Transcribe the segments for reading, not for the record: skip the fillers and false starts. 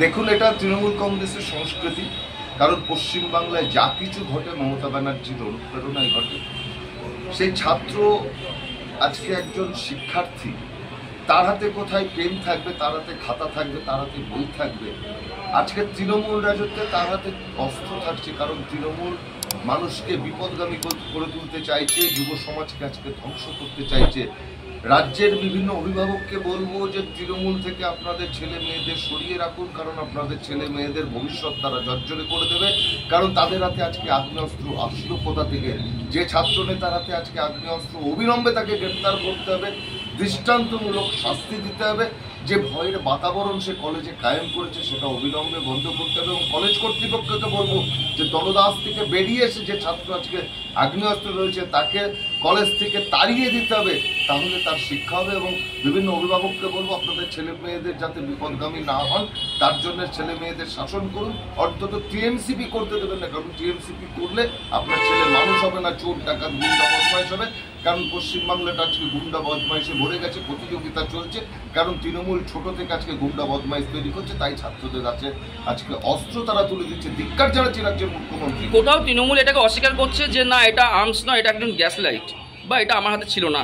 দেখুন, এটা তৃণমূল কংগ্রেসের সংস্কৃতি। কারণ পশ্চিমবাংলায় যা কিছু ঘটে মমতা ব্যানার্জির অনুপ্রেরণায় ঘটে। সেই ছাত্র আজকে একজন শিক্ষার্থী, তার হাতে কোথায় পেন থাকবে, তার হাতে খাতা থাকবে, তার হাতে বই থাকবে। আজকে তৃণমূল রাজত্বে তার হাতে অস্ত্র থাকছে, কারণ তৃণমূল মানুষকে বিপদগামী করে তুলতে চাইছে, যুব সমাজকে আজকে ধ্বংস করতে চাইছে। রাজ্যের বিভিন্ন অভিভাবককে বলবো যে তৃণমূল থেকে আপনাদের ছেলে মেয়েদের সরিয়ে রাখুন, কারণ আপনাদের ছেলে মেয়েদের ভবিষ্যৎ তারা জর্জরে করে দেবে। কারণ তাদের হাতে আজকে আগ্নেয়াস্ত্র আসলো কোথা থেকে? যে ছাত্র নেতার হাতে আজকে আগ্নেয়াস্ত্র, অবিলম্বে তাকে গ্রেপ্তার করতে হবে, দৃষ্টান্তমূলক শাস্তি দিতে হবে। যে ভয়ের বাতাবরণ সে কলেজে কায়েম করেছে সেটা অবিলম্বে বন্ধ করতে হবে। এবং কলেজ কর্তৃপক্ষকে বলবো যে দলদাস থেকে বেরিয়ে এসে যে ছাত্র আজকে আগ্নেয়াস্ত্র রয়েছে তাকে কলেজ থেকে তাড়িয়ে দিতে হবে, তাহলে তার শিক্ষা হবে। এবং বিভিন্ন অভিভাবককে বলবো আপনাদের ছেলে মেয়েদের যাতে বিপদগামী না হন তার জন্য ছেলে মেয়েদের শাসন করুন। অন্তত টিএমসিপি করতে দেবেন না, কারণ টিএমসিপি করলে আপনার ছেলে মানুষ হবে না, চোর ডাকাত গুন্ডা বদমাইশ হবে। কারণ পশ্চিমবাংলাটা আজকে গুন্ডা বদমাইশে ভরে গেছে, প্রতিযোগিতা চলছে। কারণ তৃণমূল ছোট থেকে আজকে গুন্ডা বদমাইশ তৈরি করছে, তাই ছাত্রদের কাছে আজকে অস্ত্র তারা তুলে দিচ্ছে। ধিক্কার জানাচ্ছে রাজ্যের মুখ্যমন্ত্রী। কোথাও তৃণমূল এটাকে অস্বীকার করছে যে না এটা আর্মস নয়, এটা একজন গ্যাস লাইট, বা এটা আমার হাতে ছিল না।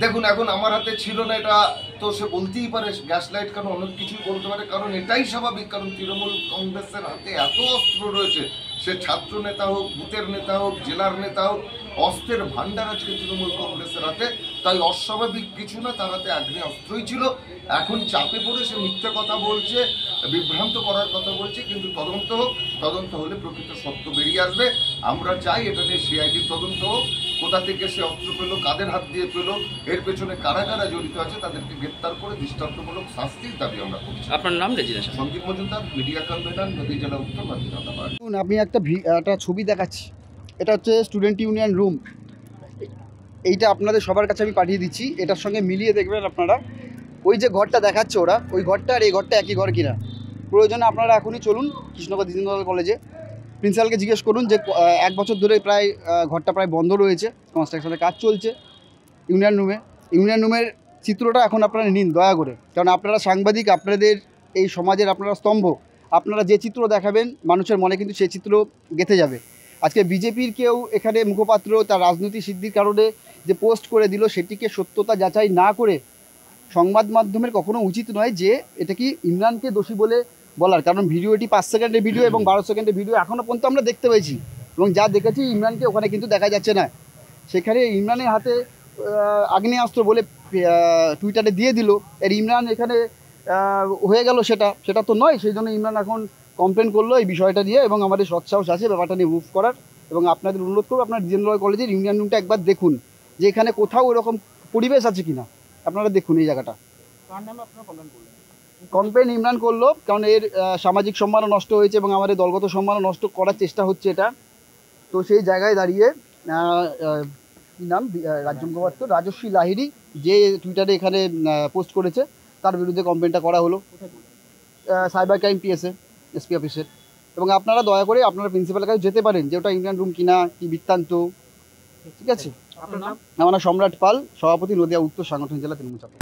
দেখুন, এখন আমার হাতে ছিল না এটা তো সে বলতেই পারে, গ্যাস লাইট কারণ অনেক কিছুই বলতে পারে, কারণ এটাই স্বাভাবিক। কারণ তৃণমূল কংগ্রেসের হাতে এত অস্ত্র রয়েছে, সে ছাত্র নেতা হোক, বুথের নেতা হোক, জেলার নেতা হোক, অস্ত্রের ভান্ডার আজকে তৃণমূল কংগ্রেসের হাতে। তাই অস্বাভাবিক কিছু না, তার হাতে আগ্নেয় অস্ত্রই ছিল। এখন চাপে পড়ে সে মিথ্যে কথা বলছে, বিভ্রান্ত করার কথা বলছে। কিন্তু তদন্ত হোক, তদন্ত হলে প্রকৃত সত্য বেরিয়ে আসবে। আমরা চাই এটা নিয়ে সিআইডি তদন্ত হোক, কোথা থেকে সে অস্ত্র পেলো, কাদের হাত দিয়ে পেলো, এর পেছনে কারা কারা জড়িত আছে তাদেরকে গ্রেপ্তার করে দৃষ্টান্তমূলক শাস্তির দাবি আমরা করছি। আপনার নাম registration? Sandip Majumdar, media convener, নদী জেলা উত্তর ভারতীয় জনতা পার্টি। আমি একটা ছবি দেখাচ্ছি, এটা হচ্ছে স্টুডেন্ট ইউনিয়ন রুম। এইটা আপনাদের সবার কাছে আমি পাঠিয়ে দিচ্ছি, এটার সঙ্গে মিলিয়ে দেখবেন আপনারা। ওই যে ঘরটা দেখাচ্ছে ওরা, ওই ঘরটা আর এই ঘরটা একই ঘর কিনা। প্রয়োজনে আপনারা এখনই চলুন কৃষ্ণনগর দ্বিজেন্দ্রলাল কলেজে, প্রিন্সিপালকে জিজ্ঞেস করুন যে 1 বছর ধরে প্রায় ঘরটা প্রায় বন্ধ রয়েছে, কনস্ট্রাকশনের কাজ চলছে ইউনিয়ন রুমের চিত্রটা এখন আপনারা নিন দয়া করে। কারণ আপনারা সাংবাদিক, আপনাদের এই সমাজের আপনারা স্তম্ভ। আপনারা যে চিত্র দেখাবেন মানুষের মনে কিন্তু সেই চিত্র গেঁথে যাবে। আজকে বিজেপির কেউ এখানে মুখপাত্র তার রাজনৈতিক সিদ্ধির কারণে যে পোস্ট করে দিল, সেটিকে সত্যতা যাচাই না করে সংবাদ মাধ্যমের কখনো উচিত নয় যে এটা কি ইমরানকে দোষী বলে বলার। কারণ ভিডিওটি 5 সেকেন্ডের ভিডিও এবং 12 সেকেন্ডের ভিডিও এখনও পর্যন্ত আমরা দেখতে পেয়েছি, এবং যা দেখেছি ইমরানকে ওখানে কিন্তু দেখা যাচ্ছে না। সেখানে ইমরানের হাতে আগ্নেয়াস্ত্র বলে টুইটারে দিয়ে দিল, এর ইমরান এখানে হয়ে গেল, সেটা তো নয়। সেই জন্য ইমরান এখন কমপ্লেন করলো এই বিষয়টা নিয়ে, এবং আমাদের সৎসাহস আছে ব্যাপারটা নিয়ে মুভ করার। এবং আপনাদের অনুরোধ করবো আপনার দ্বিজেন্দ্রলাল কলেজের ইউনিয়ন রুমটা একবার দেখুন, যে এখানে কোথাও এরকম পরিবেশ আছে কিনা। আপনারা দেখুন এই জায়গাটা। কমপ্লেন ইমরান করলো, কারণ এর সামাজিক সম্মানও নষ্ট হয়েছে এবং আমাদের দলগত সম্মানও নষ্ট করার চেষ্টা হচ্ছে এটা। তো সেই জায়গায় দাঁড়িয়ে কী নাম, রাজ্য মুখপাত্র রাজস্বী লাহিড়ী যে টুইটারে এখানে পোস্ট করেছে, তার বিরুদ্ধে কমপ্লেনটা করা হলো সাইবার ক্রাইম পিএসএ এসপি অফিসের। এবং আপনারা দয়া করে আপনারা প্রিন্সিপালের কাছে যেতে পারেন যে ওটা ইউনিয়ন রুম কিনা, কি বৃত্তান্ত। ঠিক আছে, আমার নাম সম্রাট পাল, সভাপতি নদিয়া উত্তর সাংগঠনিক জেলা তৃণমূল ছাত্র।